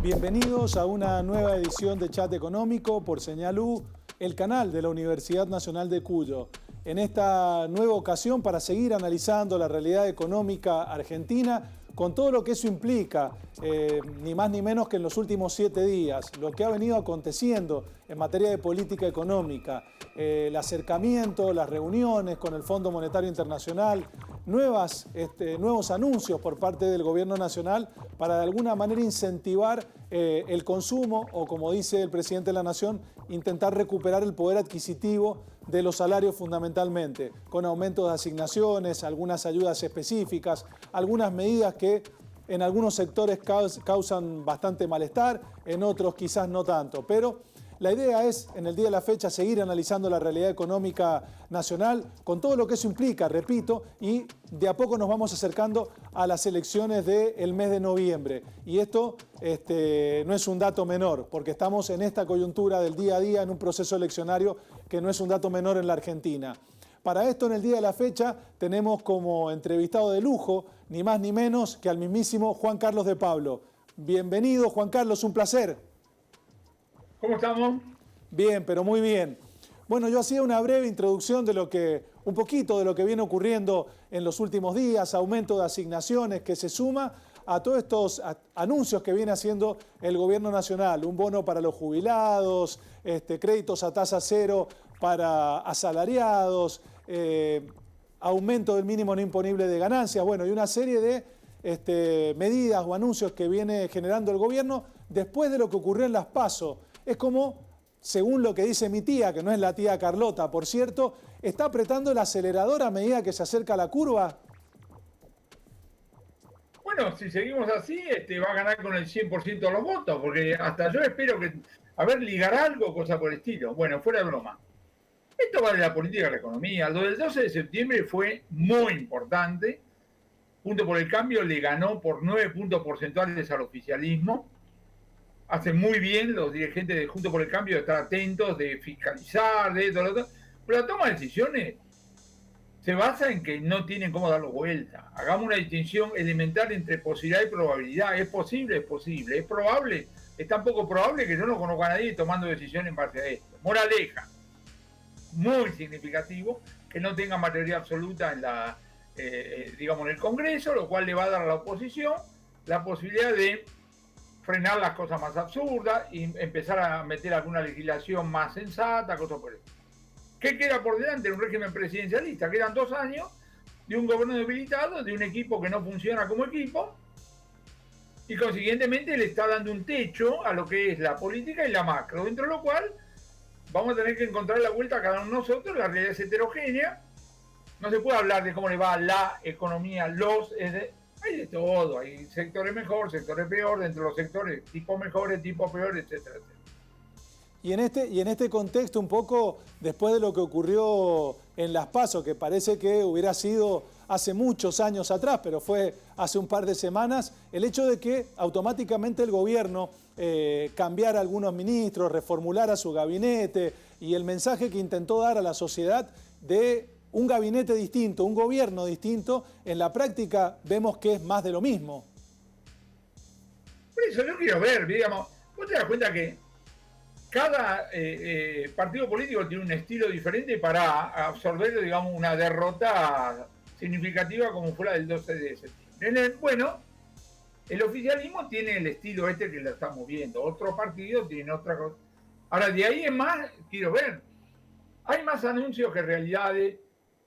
Bienvenidos a una nueva edición de Chat Económico por Señal U, el canal de la Universidad Nacional de Cuyo. En esta nueva ocasión para seguir analizando la realidad económica argentina con todo lo que eso implica, ni más ni menos que en los últimos 7 días, lo que ha venido aconteciendo en materia de política económica, el acercamiento, las reuniones con el Fondo Monetario Internacional, nuevos anuncios por parte del Gobierno Nacional para de alguna manera incentivar el consumo o, como dice el presidente de la Nación, intentar recuperar el poder adquisitivo de los salarios fundamentalmente, con aumentos de asignaciones, algunas ayudas específicas, algunas medidas que en algunos sectores causan bastante malestar, en otros quizás no tanto, pero la idea es, en el día de la fecha, seguir analizando la realidad económica nacional con todo lo que eso implica, repito, y de a poco nos vamos acercando a las elecciones del mes de noviembre. Y esto no es un dato menor, porque estamos en esta coyuntura del día a día, en un proceso eleccionario que no es un dato menor en la Argentina. Para esto, en el día de la fecha, tenemos como entrevistado de lujo, ni más ni menos que al mismísimo Juan Carlos de Pablo. Bienvenido, Juan Carlos, un placer. ¿Cómo estamos? Bien, pero muy bien. Bueno, yo hacía una breve introducción de un poquito de lo que viene ocurriendo en los últimos días, aumento de asignaciones que se suma a todos estos anuncios que viene haciendo el Gobierno Nacional, un bono para los jubilados, créditos a tasa cero para asalariados, aumento del mínimo no imponible de ganancias, bueno, y una serie de medidas o anuncios que viene generando el gobierno después de lo que ocurrió en las PASO. Es como, según lo que dice mi tía, que no es la tía Carlota, por cierto, está apretando el acelerador a medida que se acerca la curva. Bueno, si seguimos así, va a ganar con el 100% de los votos, porque hasta yo espero que, ligar algo, cosa por el estilo. Bueno, fuera de broma. Esto va de la política de la economía. Lo del 12 de septiembre fue muy importante. Junto por el Cambio le ganó por 9 puntos porcentuales al oficialismo. Hacen muy bien los dirigentes de Junto por el Cambio de estar atentos, de fiscalizar, de esto, lo otro. Pero la toma de decisiones se basa en que no tienen cómo darlo vuelta. Hagamos una distinción elemental entre posibilidad y probabilidad. ¿Es posible? Es posible. ¿Es probable? Es tan poco probable que yo no conozco a nadie tomando decisiones en base a esto. Moraleja, muy significativo, que no tenga mayoría absoluta en el Congreso, lo cual le va a dar a la oposición la posibilidad de frenar las cosas más absurdas y empezar a meter alguna legislación más sensata, cosas por eso. ¿Qué queda por delante? Un régimen presidencialista. Quedan 2 años de un gobierno debilitado, de un equipo que no funciona como equipo, y consiguientemente le está dando un techo a lo que es la política y la macro, dentro de lo cual vamos a tener que encontrar la vuelta a cada uno de nosotros. La realidad es heterogénea. No se puede hablar de cómo le va a la economía, hay de todo, hay sectores mejor, sectores peor, dentro de los sectores tipo mejores, tipo peores, etcétera, etcétera. Y en este contexto, un poco después de lo que ocurrió en las PASO, que parece que hubiera sido hace muchos años atrás, pero fue hace un par de semanas, el hecho de que automáticamente el gobierno cambiara algunos ministros, reformulara su gabinete y el mensaje que intentó dar a la sociedad de un gabinete distinto, un gobierno distinto, en la práctica vemos que es más de lo mismo. Por eso yo quiero ver, digamos, vos te das cuenta que cada partido político tiene un estilo diferente para absorber, digamos, una derrota significativa como fue la del 12 de septiembre. Bueno, el oficialismo tiene el estilo que lo estamos viendo, otro partido tiene otra cosa. Ahora, de ahí en más, quiero ver, hay más anuncios que realidades,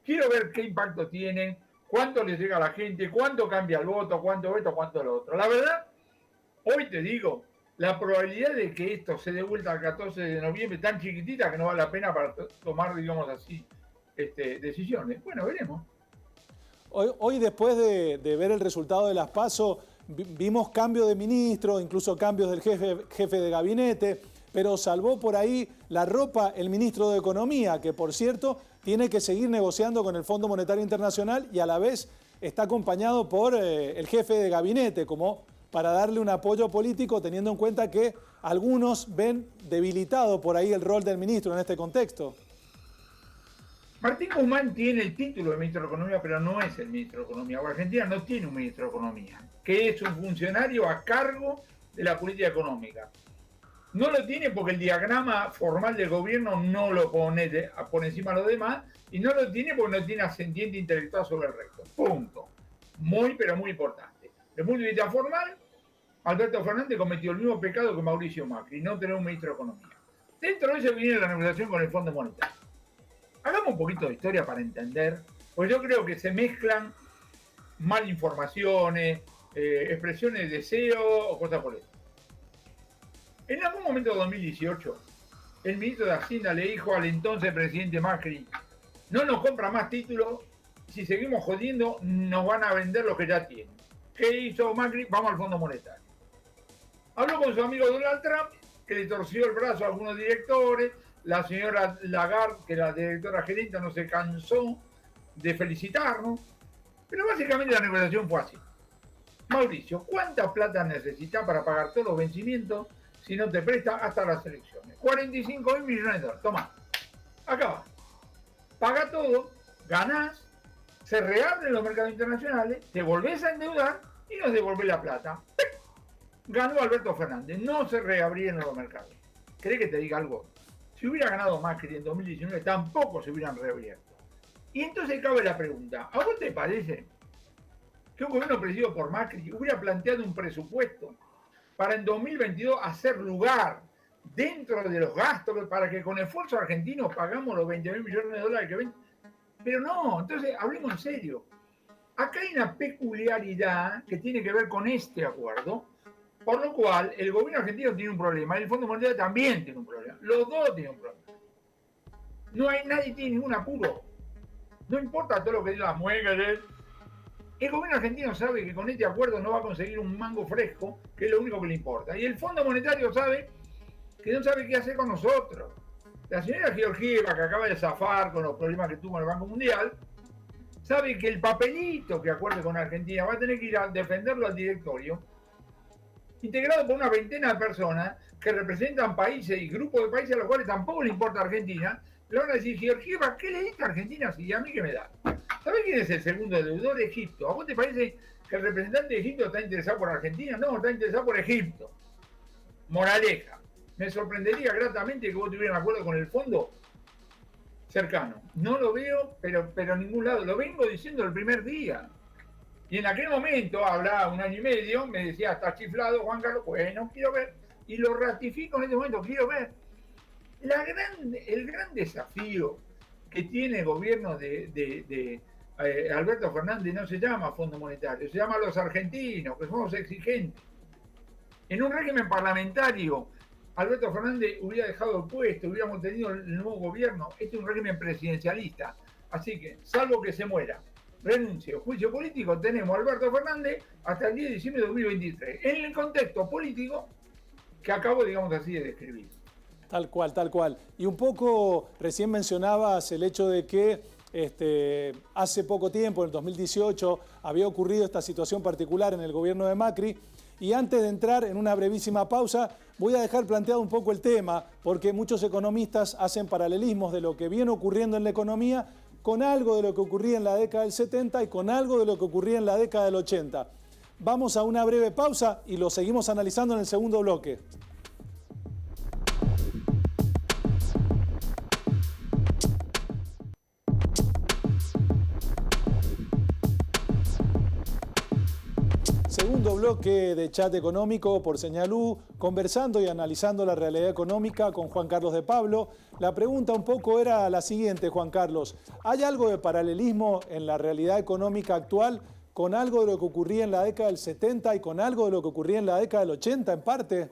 quiero ver qué impacto tienen, cuánto les llega a la gente, cuánto cambia el voto, cuánto esto, cuánto lo otro. La verdad, hoy te digo, la probabilidad de que esto se dé vuelta al 14 de noviembre es tan chiquitita que no vale la pena para tomar, digamos así, decisiones. Bueno, veremos. Hoy después de ver el resultado de las PASO, vimos cambio de ministro, incluso cambios del jefe de gabinete, pero salvó por ahí la ropa el ministro de Economía, que por cierto tiene que seguir negociando con el Fondo Monetario Internacional y a la vez está acompañado por el jefe de gabinete, como para darle un apoyo político, teniendo en cuenta que algunos ven debilitado por ahí el rol del ministro en este contexto. Martín Guzmán tiene el título de ministro de Economía, pero no es el ministro de Economía. Argentina no tiene un ministro de Economía, que es un funcionario a cargo de la política económica. No lo tiene porque el diagrama formal del gobierno no lo pone por encima de los demás, y no lo tiene porque no tiene ascendiente intelectual sobre el resto. Punto. Muy, pero muy importante. Desde el punto de vista formal, Alberto Fernández cometió el mismo pecado que Mauricio Macri, no tener un ministro de Economía. Dentro de eso viene la negociación con el Fondo Monetario. Hagamos un poquito de historia para entender, porque yo creo que se mezclan mal informaciones, expresiones de deseo o cosas por eso. En algún momento de 2018, el ministro de Hacienda le dijo al entonces presidente Macri: no nos compra más títulos, si seguimos jodiendo nos van a vender lo que ya tienen. ¿Qué hizo Macri? Vamos al Fondo Monetario. Habló con su amigo Donald Trump, que le torció el brazo a algunos directores. La señora Lagarde, que la directora gerente, no se cansó de felicitarnos. Pero básicamente la negociación fue así. Mauricio, ¿cuánta plata necesitas para pagar todos los vencimientos si no te presta hasta las elecciones? 45.000 millones de dólares. Toma, acá va. Paga todo, ganás, se reabren los mercados internacionales, te volvés a endeudar y nos devolvés la plata. Ganó Alberto Fernández, no se reabrieron los mercados. ¿Querés que te diga algo? Si hubiera ganado Macri en 2019, tampoco se hubieran reabierto. Y entonces cabe la pregunta: ¿a vos te parece que un gobierno presidido por Macri hubiera planteado un presupuesto para en 2022 hacer lugar dentro de los gastos para que con esfuerzo argentino pagamos los 20.000 millones de dólares que ven? Pero no, entonces hablemos en serio. Acá hay una peculiaridad que tiene que ver con este acuerdo, por lo cual el gobierno argentino tiene un problema y el Fondo Monetario también tiene un problema. Los dos tienen un problema. Nadie tiene ningún apuro. No importa todo lo que diga Mueller. El gobierno argentino sabe que con este acuerdo no va a conseguir un mango fresco, que es lo único que le importa. Y el Fondo Monetario sabe que no sabe qué hacer con nosotros. La señora Georgieva, que acaba de zafar con los problemas que tuvo en el Banco Mundial, sabe que el papelito que acuerde con Argentina va a tener que ir a defenderlo al directorio, integrado por una veintena de personas que representan países y grupos de países a los cuales tampoco le importa a Argentina. Le van a decir: Georgieva, ¿qué le diste a Argentina? Si a mí qué me da. ¿Sabés quién es el segundo deudor? Egipto. ¿A vos te parece que el representante de Egipto está interesado por Argentina? No, está interesado por Egipto. Moraleja. Me sorprendería gratamente que vos tuvieras un acuerdo con el fondo cercano. No lo veo, pero en ningún lado. Lo vengo diciendo el primer día. Y en aquel momento, hablaba 1 año y medio, me decía: estás chiflado, Juan Carlos. Bueno, quiero ver. Y lo ratifico en este momento, quiero ver. El gran desafío que tiene el gobierno de Alberto Fernández no se llama Fondo Monetario, se llama los argentinos, que somos exigentes. En un régimen parlamentario, Alberto Fernández hubiera dejado el puesto, hubiéramos tenido el nuevo gobierno. Este es un régimen presidencialista. Así que, salvo que se muera, renuncie o juicio político, tenemos a Alberto Fernández hasta el 10 de diciembre de 2023, en el contexto político que acabo, digamos así, de describir. Tal cual, tal cual. Y un poco, recién mencionabas el hecho de que hace poco tiempo, en el 2018, había ocurrido esta situación particular en el gobierno de Macri. Y antes de entrar en una brevísima pausa, voy a dejar planteado un poco el tema, porque muchos economistas hacen paralelismos de lo que viene ocurriendo en la economía con algo de lo que ocurría en la década del 70 y con algo de lo que ocurría en la década del 80. Vamos a una breve pausa y lo seguimos analizando en el segundo bloque. Segundo bloque de Chat Económico por Señal U, conversando y analizando la realidad económica con Juan Carlos de Pablo. La pregunta un poco era la siguiente, Juan Carlos. ¿Hay algo de paralelismo en la realidad económica actual con algo de lo que ocurría en la década del 70 y con algo de lo que ocurría en la década del 80 en parte?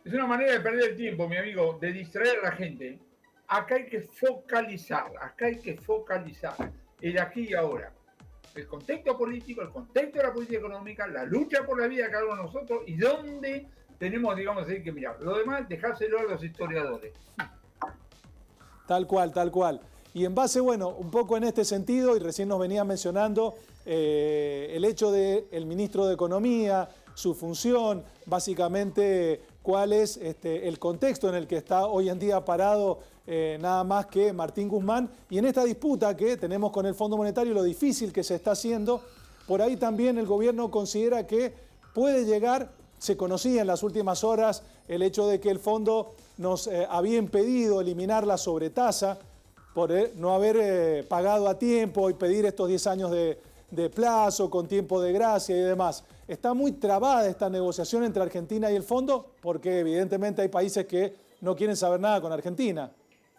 Es una manera de perder el tiempo, mi amigo, de distraer a la gente. Acá hay que focalizar, el aquí y ahora. El contexto político, el contexto de la política económica, la lucha por la vida de cada uno de nosotros y dónde tenemos, digamos, que mirar. Lo demás, dejárselo a los historiadores. Tal cual, tal cual. Y en base, bueno, un poco en este sentido, y recién nos venía mencionando el hecho del ministro de Economía, su función, básicamente cuál es el contexto en el que está hoy en día parado nada más que Martín Guzmán, y en esta disputa que tenemos con el Fondo Monetario, lo difícil que se está haciendo, por ahí también el gobierno considera que puede llegar, se conocía en las últimas horas el hecho de que el fondo nos había impedido eliminar la sobretasa por no haber pagado a tiempo y pedir estos 10 años de plazo con tiempo de gracia y demás. Está muy trabada esta negociación entre Argentina y el fondo porque evidentemente hay países que no quieren saber nada con Argentina.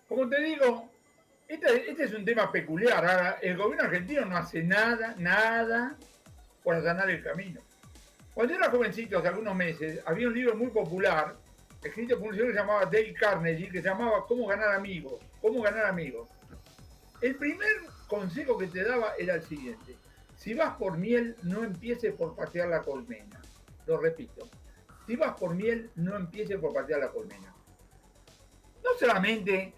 Como te digo, este es un tema peculiar. Ahora, el gobierno argentino no hace nada por allanar el camino. Cuando yo era jovencito, hace algunos meses, había un libro muy popular, escrito por un señor que se llamaba Dale Carnegie, que se llamaba ¿Cómo ganar amigos? ¿Cómo ganar amigos? El primer consejo que te daba era el siguiente. Si vas por miel, no empieces por patear la colmena. Lo repito. Si vas por miel, no empieces por patear la colmena. No solamente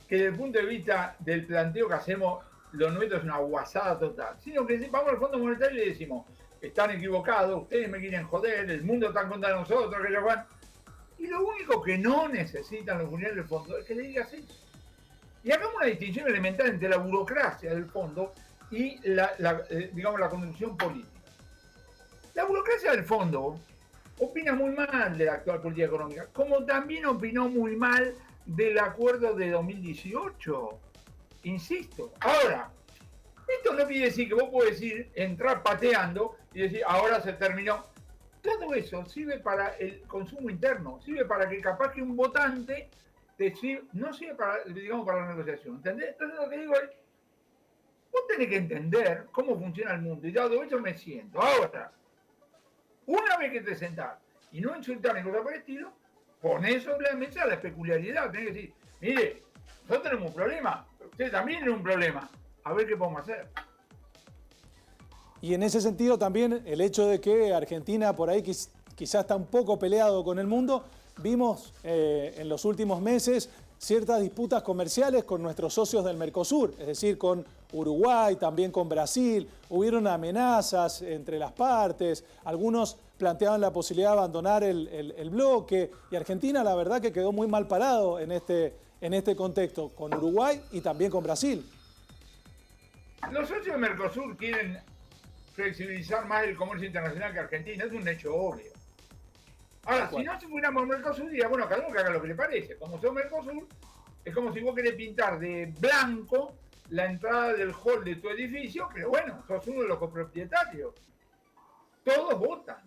que desde el punto de vista del planteo que hacemos, lo nuestro es una guasada total, sino que vamos al Fondo Monetario y le decimos, están equivocados, ustedes me quieren joder, el mundo está en contra de nosotros, que yo van. Y lo único que no necesitan los funcionarios del fondo es que le digas eso. Y hagamos una distinción elemental entre la burocracia del fondo y digamos, la conducción política. La burocracia del fondo opina muy mal de la actual política económica, como también opinó muy mal del acuerdo de 2018. Insisto. Ahora, esto no quiere decir que vos podés entrar pateando y decir, ahora se terminó. Todo eso sirve para el consumo interno, sirve para que capaz que un votante no sirve para, digamos, para la negociación. ¿Entendés? Entonces lo que digo es, vos tenés que entender cómo funciona el mundo. Y dado eso me siento. Ahora, una vez que te sentás y no insultar ni cosas por el estilo, ponés sobre la mesa la peculiaridad. Tenés que decir, mire, nosotros tenemos un problema, pero ustedes también tienen un problema. A ver qué podemos hacer. Y en ese sentido también el hecho de que Argentina por ahí quizás está un poco peleado con el mundo, vimos en los últimos meses ciertas disputas comerciales con nuestros socios del Mercosur, es decir, con Uruguay, también con Brasil, hubieron amenazas entre las partes, algunos planteaban la posibilidad de abandonar el bloque y Argentina la verdad que quedó muy mal parado en este contexto, con Uruguay y también con Brasil. Los socios del Mercosur quieren flexibilizar más el comercio internacional que Argentina, es un hecho obvio. Ahora, si no fuéramos al Mercosur, diría, bueno, cada uno que haga lo que le parece. Como sos Mercosur, es como si vos querés pintar de blanco la entrada del hall de tu edificio, pero bueno, sos uno de los copropietarios. Todos votan.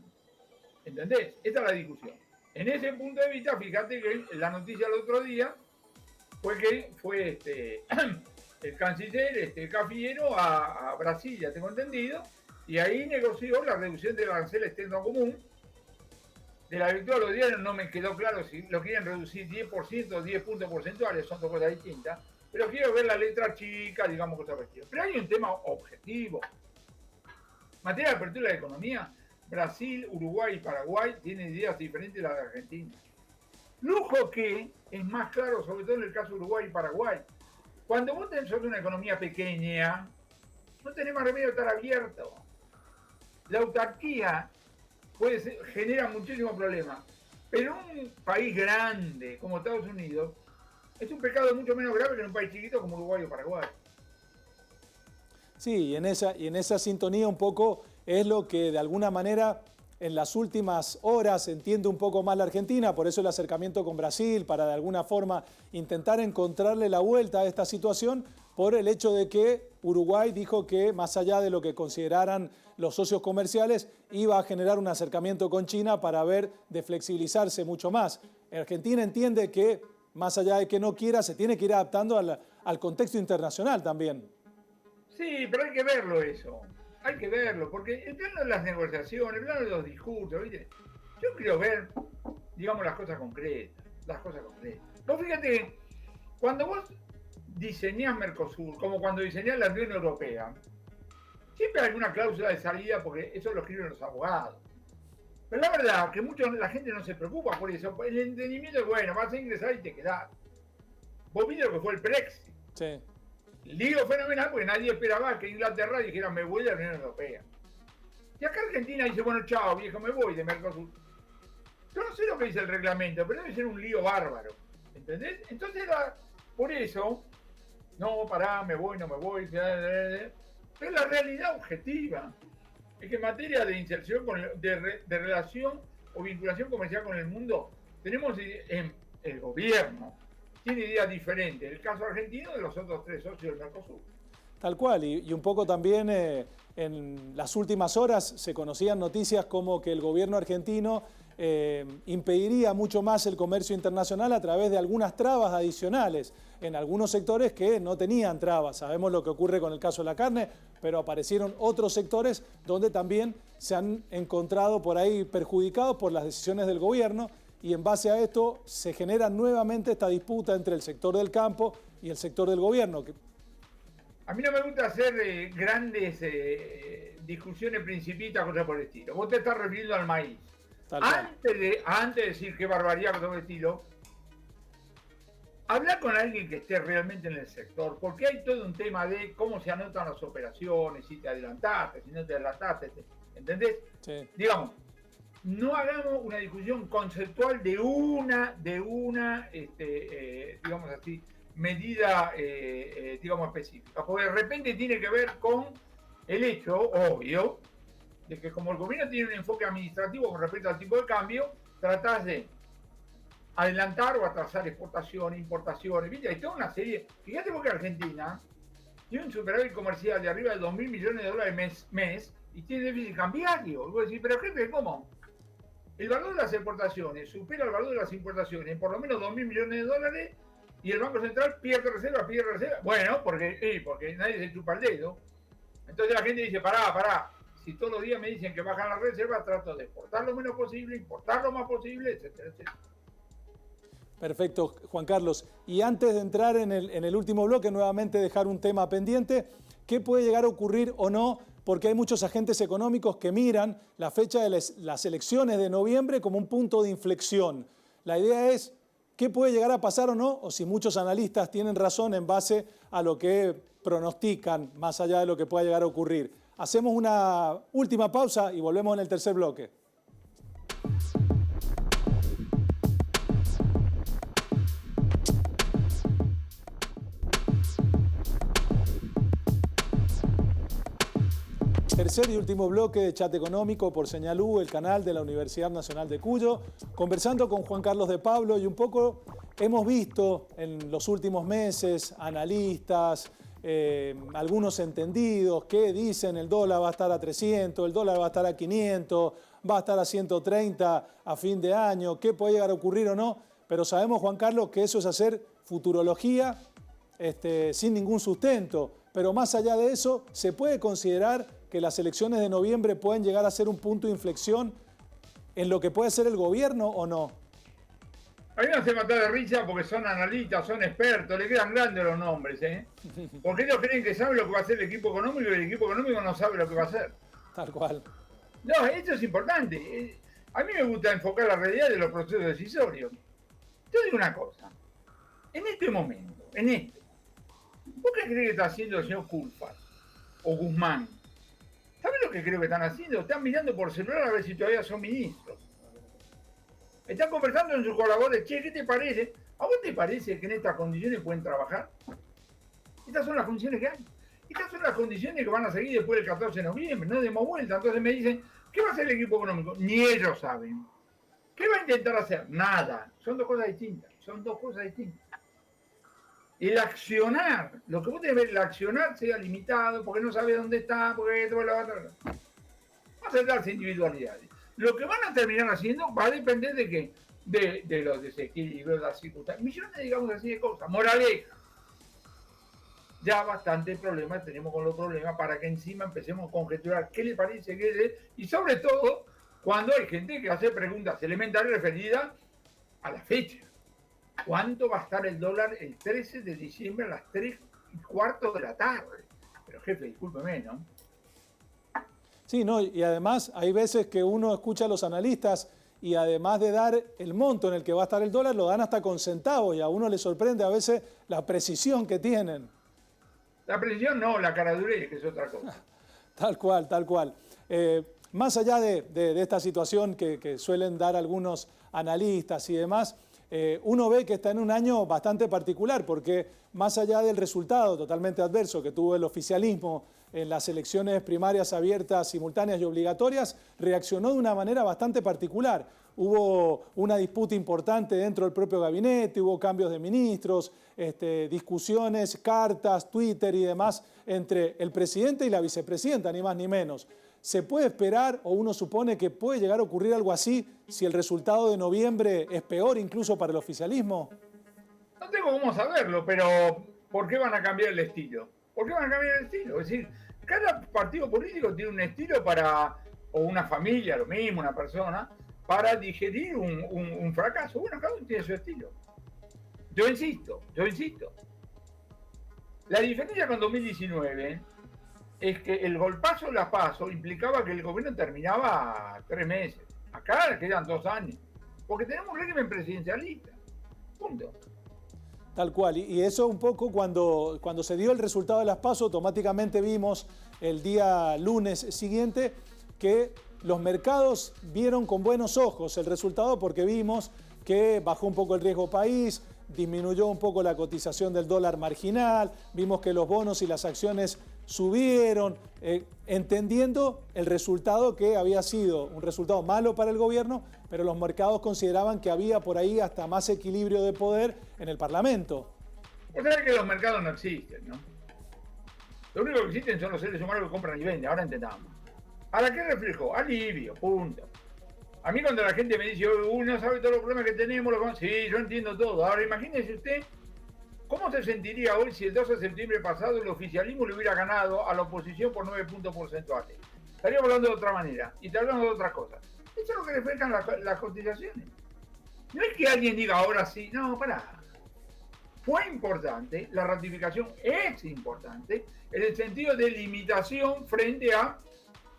¿Entendés? Esta es la discusión. En ese punto de vista, fíjate que la noticia del otro día fue que fue el canciller Cafiero a Brasil, ya tengo entendido, y ahí negoció la reducción del arancel externo común. De la lectura de los diarios no me quedó claro si lo quieren reducir 10% o 10 puntos porcentuales, son dos cosas distintas, pero quiero ver la letra chica, digamos, cosas por el estilo. Pero hay un tema objetivo. En materia de apertura de la economía, Brasil, Uruguay y Paraguay tienen ideas diferentes de las de Argentina. Lujo que es más claro, sobre todo en el caso de Uruguay y Paraguay. Cuando vos tenés una economía pequeña, no tenés más remedio de estar abierto. La autarquía genera muchísimos problemas. Pero un país grande como Estados Unidos es un pecado mucho menos grave que en un país chiquito como Uruguay o Paraguay. Sí, y en esa sintonía un poco es lo que de alguna manera en las últimas horas entiende un poco más la Argentina, por eso el acercamiento con Brasil, para de alguna forma intentar encontrarle la vuelta a esta situación, por el hecho de que Uruguay dijo que más allá de lo que consideraran los socios comerciales, iba a generar un acercamiento con China para ver de flexibilizarse mucho más. Argentina entiende que más allá de que no quiera, se tiene que ir adaptando al contexto internacional también. Sí, pero hay que verlo eso. Hay que verlo, porque el plano de las negociaciones, el plano de los discursos, ¿viste? Yo quiero ver, digamos, las cosas concretas. Vos fíjate, cuando vos diseñás Mercosur, como cuando diseñás la Unión Europea, siempre hay alguna cláusula de salida, porque eso lo escriben los abogados. Pero la verdad que la gente no se preocupa por eso. El entendimiento es bueno, vas a ingresar y te quedás. Vos viste lo que fue el Brexit. Sí. Lío fenomenal porque nadie esperaba que Inglaterra dijera me voy de la Unión Europea. Y acá Argentina dice, bueno, chao viejo, me voy de Mercosur. Yo no sé lo que dice el reglamento, pero debe ser un lío bárbaro. ¿Entendés? Entonces, por eso, no, pará, me voy, no me voy. Pero la realidad objetiva. Es que en materia de inserción, de relación o vinculación comercial con el mundo, tenemos el gobierno tiene ideas diferentes. El caso argentino de los otros 3 socios del Mercosur. Tal cual, y un poco también en las últimas horas se conocían noticias como que el gobierno argentino impediría mucho más el comercio internacional a través de algunas trabas adicionales en algunos sectores que no tenían trabas. Sabemos lo que ocurre con el caso de la carne, pero aparecieron otros sectores donde también se han encontrado por ahí perjudicados por las decisiones del gobierno, y en base a esto se genera nuevamente esta disputa entre el sector del campo y el sector del gobierno. A mí no me gusta hacer grandes discusiones principitas, cosas por el estilo. Vos te estás refiriendo al maíz. Antes de decir qué barbaridad, cosas por el estilo, hablar con alguien que esté realmente en el sector, porque hay todo un tema de cómo se anotan las operaciones, si te adelantaste, si no te adelantaste, ¿entendés? Sí. Digamos, no hagamos una discusión conceptual de una digamos así, medida, digamos, específica, porque de repente tiene que ver con el hecho, obvio, de que como el gobierno tiene un enfoque administrativo con respecto al tipo de cambio, tratás de adelantar o atrasar exportaciones, importaciones, ¿viste? Hay toda una serie. Fíjate porque Argentina tiene un superávit comercial de arriba de 2.000 millones de dólares mes y tiene déficit cambiario. Y vos decís, pero jefe, ¿cómo? El valor de las exportaciones supera el valor de las importaciones en por lo menos 2.000 millones de dólares y el Banco Central pierde reserva. Bueno, porque nadie se chupa el dedo. Entonces la gente dice, pará. Si todos los días me dicen que bajan las reservas, trato de exportar lo menos posible, importar lo más posible, etcétera, etcétera. Perfecto, Juan Carlos. Y antes de entrar en el último bloque, nuevamente dejar un tema pendiente, ¿qué puede llegar a ocurrir o no? Porque hay muchos agentes económicos que miran la fecha de las elecciones de noviembre como un punto de inflexión. La idea es qué puede llegar a pasar o no, o si muchos analistas tienen razón en base a lo que pronostican, más allá de lo que pueda llegar a ocurrir. Hacemos una última pausa y volvemos en el tercer bloque. Tercer y último bloque de Chat Económico por Señal U, el canal de la Universidad Nacional de Cuyo, conversando con Juan Carlos de Pablo, y un poco hemos visto en los últimos meses analistas, algunos entendidos que dicen el dólar va a estar a 300, el dólar va a estar a 500, va a estar a 130 a fin de año, qué puede llegar a ocurrir o no, pero sabemos, Juan Carlos, que eso es hacer futurología sin ningún sustento, pero más allá de eso, ¿se puede considerar que las elecciones de noviembre pueden llegar a ser un punto de inflexión en lo que puede ser el gobierno o no? A mí me hace matar de risa porque son analistas, son expertos, le quedan grandes los nombres, ¿eh? Porque ellos creen que saben lo que va a hacer el equipo económico y el equipo económico no sabe lo que va a hacer. Tal cual. No, eso es importante. A mí me gusta enfocar la realidad de los procesos decisorios. Te digo una cosa. En este momento, ¿vos qué crees que está haciendo el señor Culfas o Guzmán? ¿Sabes lo que creo que están haciendo? Están mirando por celular a ver si todavía son ministros. Están conversando en sus colaboradores. Che, ¿qué te parece? ¿A vos te parece que en estas condiciones pueden trabajar? Estas son las condiciones que hay. Estas son las condiciones que van a seguir después del 14 de noviembre. No demos vuelta. Entonces me dicen, ¿qué va a hacer el equipo económico? Ni ellos saben. ¿Qué va a intentar hacer? Nada. Son dos cosas distintas. El accionar, lo que vos tenés que ver, el accionar sea limitado, porque no sabe dónde está, porque todo lo va a tratarse individualidades. Lo que van a terminar haciendo va a depender de qué, de los desequilibrios, de las circunstancias, millones, digamos así, de cosas. Moraleja. Ya bastante problemas tenemos con los problemas para que encima empecemos a conjeturar qué le parece que es, y sobre todo cuando hay gente que hace preguntas elementales referidas a la fecha. ¿Cuánto va a estar el dólar el 13 de diciembre a las 3:15 de la tarde? Pero jefe, discúlpeme, ¿no? Sí, no, y además hay veces que uno escucha a los analistas y además de dar el monto en el que va a estar el dólar, lo dan hasta con centavos y a uno le sorprende a veces la precisión que tienen. La precisión no, la caradurez, que es otra cosa. Tal cual, tal cual. Más allá de esta situación que suelen dar algunos analistas y demás, uno ve que está en un año bastante particular porque más allá del resultado totalmente adverso que tuvo el oficialismo en las elecciones primarias abiertas, simultáneas y obligatorias, reaccionó de una manera bastante particular. Hubo una disputa importante dentro del propio gabinete, hubo cambios de ministros, discusiones, cartas, Twitter y demás entre el presidente y la vicepresidenta, ni más ni menos. ¿Se puede esperar o uno supone que puede llegar a ocurrir algo así si el resultado de noviembre es peor incluso para el oficialismo? No tengo cómo saberlo, pero ¿por qué van a cambiar el estilo? ¿Por qué van a cambiar el estilo? Es decir, cada partido político tiene un estilo para, o una familia, lo mismo, una persona, para digerir un fracaso. Bueno, cada uno tiene su estilo. Yo insisto. La diferencia con 2019 es que el golpazo de la PASO implicaba que el gobierno terminaba 3 meses. Acá quedan 2 años, porque tenemos un régimen presidencialista. Punto. Tal cual, y eso un poco cuando se dio el resultado de las PASO, automáticamente vimos el día lunes siguiente que los mercados vieron con buenos ojos el resultado porque vimos que bajó un poco el riesgo país, disminuyó un poco la cotización del dólar marginal, vimos que los bonos y las acciones subieron, entendiendo el resultado que había sido un resultado malo para el gobierno, pero los mercados consideraban que había por ahí hasta más equilibrio de poder en el Parlamento. Vos sabés que los mercados no existen, ¿no? Lo único que existen son los seres humanos que compran y venden, ahora entendamos. ¿Ahora qué reflejo? Alivio, punto. A mí cuando la gente me dice, no sabe todos los problemas que tenemos, sí, yo entiendo todo. Ahora imagínese usted, ¿cómo se sentiría hoy si el 12 de septiembre pasado el oficialismo le hubiera ganado a la oposición por 9 puntos porcentuales? Estaríamos hablando de otra manera y estaríamos hablando de otras cosas. Eso es lo que reflejan las cotizaciones. No es que alguien diga ahora sí, no, pará. Fue importante, la ratificación es importante, en el sentido de limitación frente a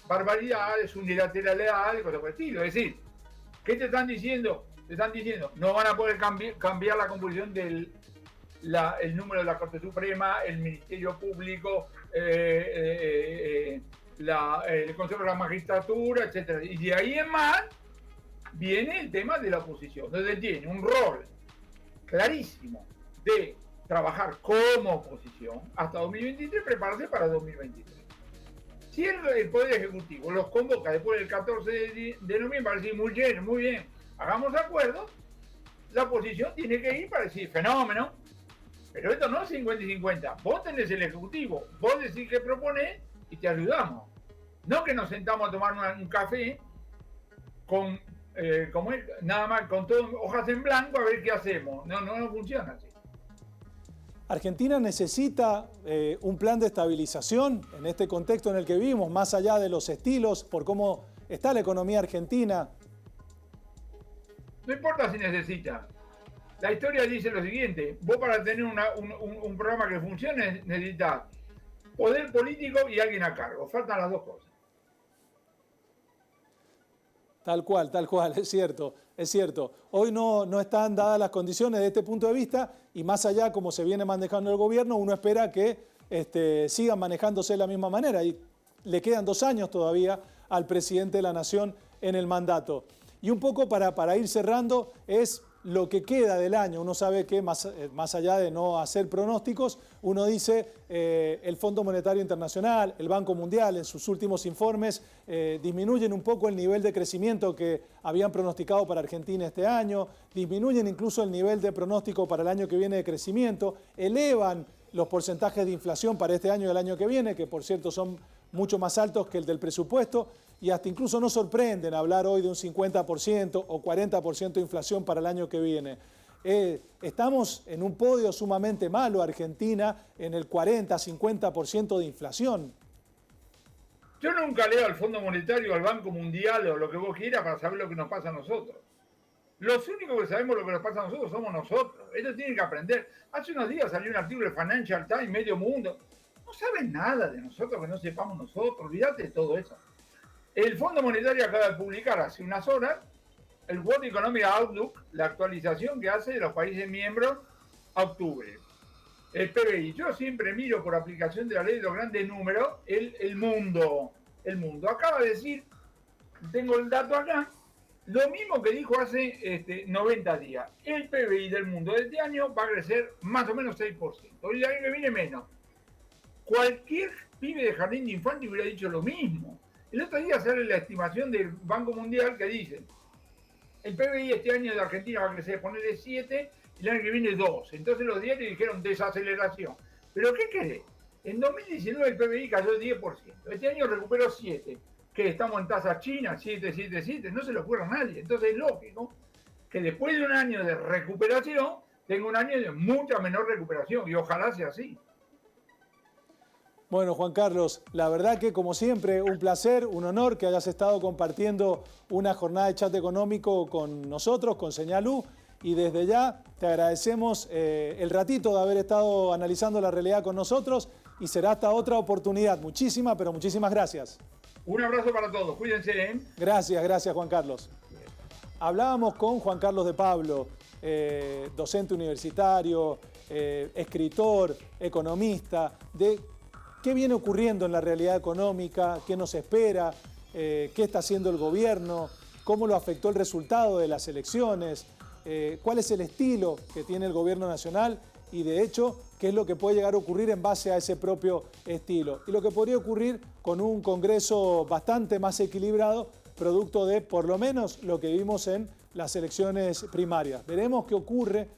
barbaridades, unilateralidades, cosas por el estilo. Es decir, ¿qué te están diciendo? Te están diciendo, no van a poder cambiar la composición del el número de la Corte Suprema, el Ministerio Público, el Consejo de la Magistratura, etc. Y de ahí en más viene el tema de la oposición, donde tiene un rol clarísimo de trabajar como oposición hasta 2023, prepararse para 2023. Si el Poder Ejecutivo los convoca después del 14 de noviembre para decir, muy bien, hagamos acuerdos, la oposición tiene que ir para decir, fenómeno, pero esto no es 50 y 50. Vos tenés el Ejecutivo, vos decís qué proponés y te ayudamos. No que nos sentamos a tomar un café con, nada más con todas hojas en blanco a ver qué hacemos. No funciona así. Argentina necesita un plan de estabilización en este contexto en el que vivimos, más allá de los estilos, por cómo está la economía argentina. No importa si necesita. La historia dice lo siguiente, vos para tener un programa que funcione necesitas poder político y alguien a cargo. Faltan las dos cosas. Tal cual, es cierto. Hoy no están dadas las condiciones de este punto de vista y más allá como se viene manejando el gobierno, uno espera que sigan manejándose de la misma manera y le quedan 2 años todavía al presidente de la Nación en el mandato. Y un poco para ir cerrando es lo que queda del año. Uno sabe que más allá de no hacer pronósticos, uno dice el Fondo Monetario Internacional, el Banco Mundial en sus últimos informes disminuyen un poco el nivel de crecimiento que habían pronosticado para Argentina este año, disminuyen incluso el nivel de pronóstico para el año que viene de crecimiento, elevan los porcentajes de inflación para este año y el año que viene, que por cierto son mucho más altos que el del presupuesto, y hasta incluso nos sorprenden hablar hoy de un 50% o 40% de inflación para el año que viene. Estamos en un podio sumamente malo, Argentina, en el 40-50% de inflación. Yo nunca leo al Fondo Monetario, al Banco Mundial o lo que vos quieras para saber lo que nos pasa a nosotros. Los únicos que sabemos lo que nos pasa a nosotros somos nosotros. Ellos tienen que aprender. Hace unos días salió un artículo de Financial Times, Medio Mundo. No saben nada de nosotros que no sepamos nosotros. Olvídate de todo eso. El Fondo Monetario acaba de publicar hace unas horas el World Economic Outlook, la actualización que hace de los países miembros a octubre. El PBI. Yo siempre miro por aplicación de la ley de los grandes números el mundo. El mundo. Acaba de decir, tengo el dato acá, lo mismo que dijo hace 90 días. El PBI del mundo de este año va a crecer más o menos 6%. Y el año que viene menos. Cualquier pibe de jardín de infantes hubiera dicho lo mismo. El otro día sale la estimación del Banco Mundial que dice, el PBI este año de Argentina va a crecer, ponerle 7, y el año que viene 2. Entonces los diarios dijeron desaceleración. ¿Pero qué querés? En 2019 el PBI cayó 10%. Este año recuperó 7. ¿Qué? Estamos en tasas chinas, 7, 7, 7. No se lo ocurre a nadie. Entonces es lógico que después de un año de recuperación, tenga un año de mucha menor recuperación. Y ojalá sea así. Bueno, Juan Carlos, la verdad que como siempre, un placer, un honor que hayas estado compartiendo una jornada de chat económico con nosotros, con Señal U, y desde ya te agradecemos el ratito de haber estado analizando la realidad con nosotros y será hasta otra oportunidad. Muchísimas, pero muchísimas gracias. Un abrazo para todos, cuídense, ¿eh? Gracias, gracias Juan Carlos. Hablábamos con Juan Carlos de Pablo, docente universitario, escritor, economista, de qué viene ocurriendo en la realidad económica, qué nos espera, qué está haciendo el gobierno, cómo lo afectó el resultado de las elecciones, cuál es el estilo que tiene el gobierno nacional y de hecho qué es lo que puede llegar a ocurrir en base a ese propio estilo. Y lo que podría ocurrir con un Congreso bastante más equilibrado, producto de por lo menos lo que vimos en las elecciones primarias. Veremos qué ocurre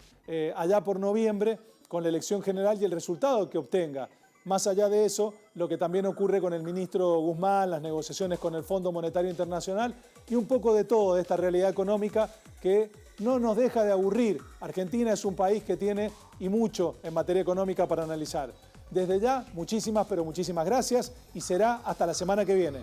allá por noviembre con la elección general y el resultado que obtenga. Más allá de eso, lo que también ocurre con el ministro Guzmán, las negociaciones con el Fondo Monetario Internacional y un poco de todo de esta realidad económica que no nos deja de aburrir. Argentina es un país que tiene y mucho en materia económica para analizar. Desde ya, muchísimas, pero muchísimas gracias y será hasta la semana que viene.